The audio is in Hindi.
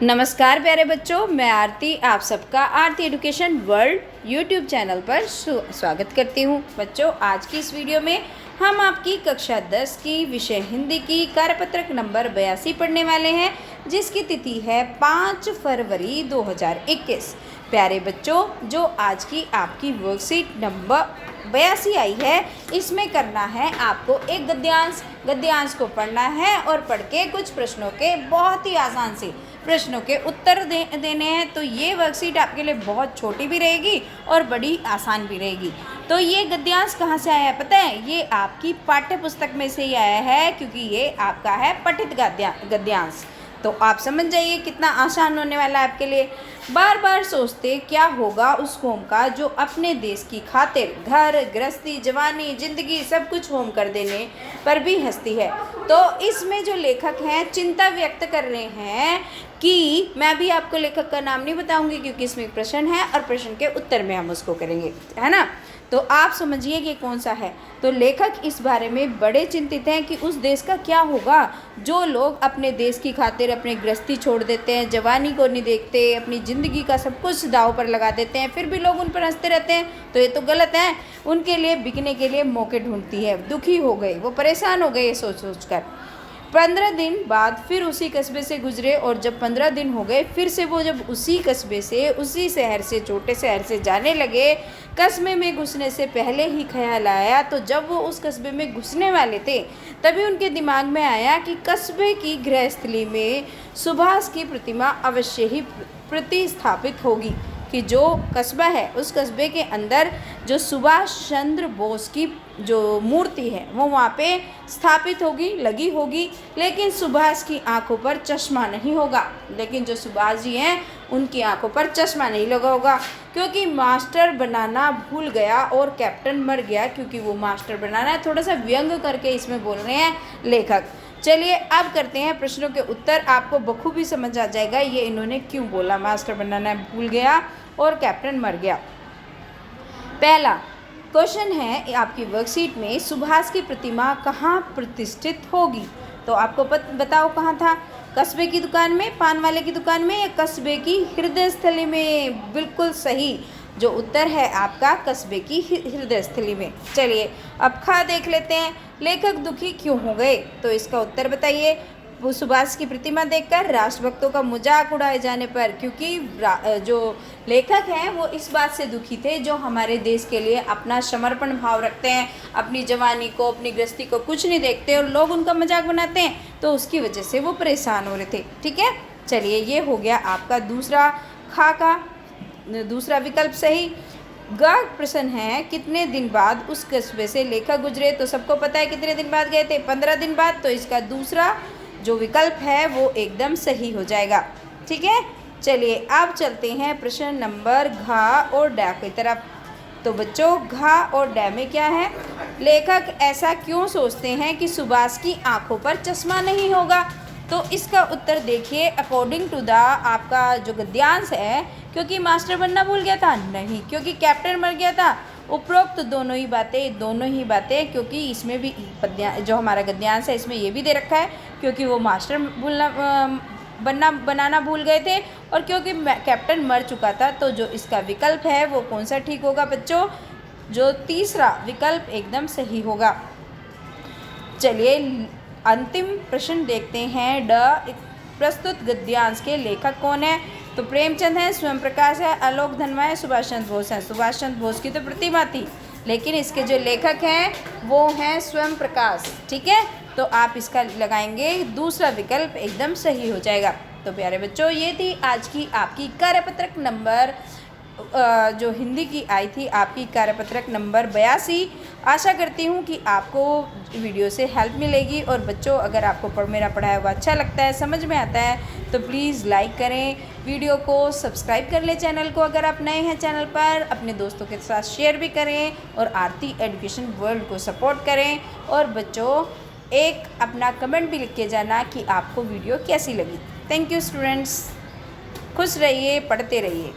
नमस्कार प्यारे बच्चों, मैं आरती आप सबका आरती एजुकेशन वर्ल्ड यूट्यूब चैनल पर स्वागत करती हूँ। बच्चों, आज की इस वीडियो में हम आपकी कक्षा 10 की विषय हिंदी की कार्यपत्रक नंबर 82 पढ़ने वाले हैं, जिसकी तिथि है 5 फरवरी 2021। प्यारे बच्चों, जो आज की आपकी वर्कशीट नंबर 82 आई है, इसमें करना है आपको एक गद्यांश को पढ़ना है और पढ़ के कुछ प्रश्नों के बहुत ही आसान से प्रश्नों के उत्तर देने हैं। तो ये वर्कशीट आपके लिए बहुत छोटी भी रहेगी और बड़ी आसान भी रहेगी। तो ये गद्यांश कहाँ से आया है पता है? ये आपकी पाठ्य पुस्तक में से ही आया है, क्योंकि ये आपका है पठित गद्यांश। तो आप समझ जाइए कितना आसान होने वाला है आपके लिए। बार बार सोचते क्या होगा उस कौम का जो अपने देश की खातिर घर गृहस्थी जवानी जिंदगी सब कुछ होम कर देने पर भी हंसती है। तो इसमें जो लेखक हैं चिंता व्यक्त कर रहे हैं कि मैं भी आपको लेखक का नाम नहीं बताऊंगी, क्योंकि इसमें एक प्रश्न है और प्रश्न के उत्तर में हम उसको करेंगे, है ना। तो आप समझिए कि कौन सा है। तो लेखक इस बारे में बड़े चिंतित हैं कि उस देश का क्या होगा जो लोग अपने देश की खातिर अपनी गृहस्थी छोड़ देते हैं, जवानी को नहीं देखते, अपनी ज़िंदगी का सब कुछ दांव पर लगा देते हैं, फिर भी लोग उन पर हंसते रहते हैं। तो ये तो गलत है। उनके लिए बिकने के लिए मौके ढूंढती है। दुखी हो गए, वो परेशान हो गए ये सोच सोच कर। 15 दिन बाद फिर उसी कस्बे से गुजरे, और जब 15 दिन हो गए फिर से वो जब उसी कस्बे से उसी शहर से छोटे शहर से जाने लगे, कस्बे में घुसने से पहले ही ख्याल आया। तो जब वो उस कस्बे में घुसने वाले थे तभी उनके दिमाग में आया कि कस्बे की गृहस्थली में सुभाष की प्रतिमा अवश्य ही प्रतिस्थापित होगी, कि जो कस्बा है उस कस्बे के अंदर जो सुभाष चंद्र बोस की जो मूर्ति है वो वहाँ पे स्थापित होगी, लगी होगी। लेकिन सुभाष की आंखों पर चश्मा नहीं होगा। लेकिन जो सुभाष जी हैं उनकी आंखों पर चश्मा नहीं लगा होगा, क्योंकि मास्टर बनाना भूल गया और कैप्टन मर गया। क्योंकि वो मास्टर बनाना है, थोड़ा सा व्यंग करके इसमें बोल रहे हैं लेखक। चलिए अब करते हैं प्रश्नों के उत्तर। आपको बखूबी समझ आ जाएगा ये इन्होंने क्यों बोला, मास्टर बनाना भूल गया और कैप्टन मर गया। पहला क्वेश्चन है आपकी वर्कशीट में, सुभाष की प्रतिमा कहाँ प्रतिष्ठित होगी? तो आपको बताओ कहाँ था? कस्बे की दुकान में, पान वाले की दुकान में, या कस्बे की हृदय स्थली में? बिल्कुल सही। जो उत्तर है आपका कस्बे की हृदय स्थली में। चलिए अब खा देख लेते हैं, लेखक दुखी क्यों हो गए? तो इसका उत्तर बताइए। वो सुभाष की प्रतिमा देखकर राष्ट्रभक्तों का मजाक उड़ाए जाने पर, क्योंकि जो लेखक हैं वो इस बात से दुखी थे जो हमारे देश के लिए अपना समर्पण भाव रखते हैं, अपनी जवानी को अपनी गृहस्थी को कुछ नहीं देखते और लोग उनका मजाक बनाते हैं, तो उसकी वजह से वो परेशान हो रहे थे। ठीक है, चलिए ये हो गया आपका दूसरा खा का दूसरा विकल्प सही। ग प्रश्न है, कितने दिन बाद उस कस्बे से लेखक गुजरे? तो सबको पता है कितने दिन बाद गए थे, 15 दिन बाद। तो इसका दूसरा जो विकल्प है वो एकदम सही हो जाएगा। ठीक है, चलिए अब चलते हैं प्रश्न नंबर घा और डा की तरफ। तो बच्चों, घा और डा में क्या है? लेखक ऐसा क्यों सोचते हैं कि सुभाष की आंखों पर चश्मा नहीं होगा? तो इसका उत्तर देखिए, अकॉर्डिंग टू द आपका जो गद्यांश है, क्योंकि मास्टर बनना भूल गया था? नहीं, क्योंकि कैप्टन मर गया था। उपरोक्त दोनों ही बातें, क्योंकि इसमें भी जो हमारा गद्यांश है इसमें ये भी दे रखा है, क्योंकि वो मास्टर बनाना भूल गए थे और क्योंकि कैप्टन मर चुका था। तो जो इसका विकल्प है वो कौन सा ठीक होगा बच्चों? जो तीसरा विकल्प एकदम सही होगा। चलिए अंतिम प्रश्न देखते हैं। प्रस्तुत गद्यांश के लेखक कौन है? तो प्रेमचंद है, स्वयं प्रकाश है, आलोक धनवा है, सुभाष चंद्र बोस है। सुभाष चंद्र बोस की तो प्रतिमा थी, लेकिन इसके जो लेखक हैं वो हैं स्वयं प्रकाश। ठीक है, तो आप इसका लगाएंगे दूसरा विकल्प एकदम सही हो जाएगा। तो प्यारे बच्चों, ये थी आज की आपकी कार्यपत्रक नंबर जो हिंदी की आई थी, आपकी कार्यपत्रक नंबर 82। आशा करती हूँ कि आपको वीडियो से हेल्प मिलेगी। और बच्चों, अगर आपको मेरा पढ़ाया हुआ अच्छा लगता है, समझ में आता है, तो प्लीज़ लाइक करें, वीडियो को सब्सक्राइब कर लें चैनल को। अगर आप नए हैं चैनल पर, अपने दोस्तों के साथ शेयर भी करें और आरती एजुकेशन वर्ल्ड को सपोर्ट करें। और बच्चों, एक अपना कमेंट भी लिख के जाना कि आपको वीडियो कैसी लगी। थैंक यू स्टूडेंट्स, खुश रहिए, पढ़ते रहिए।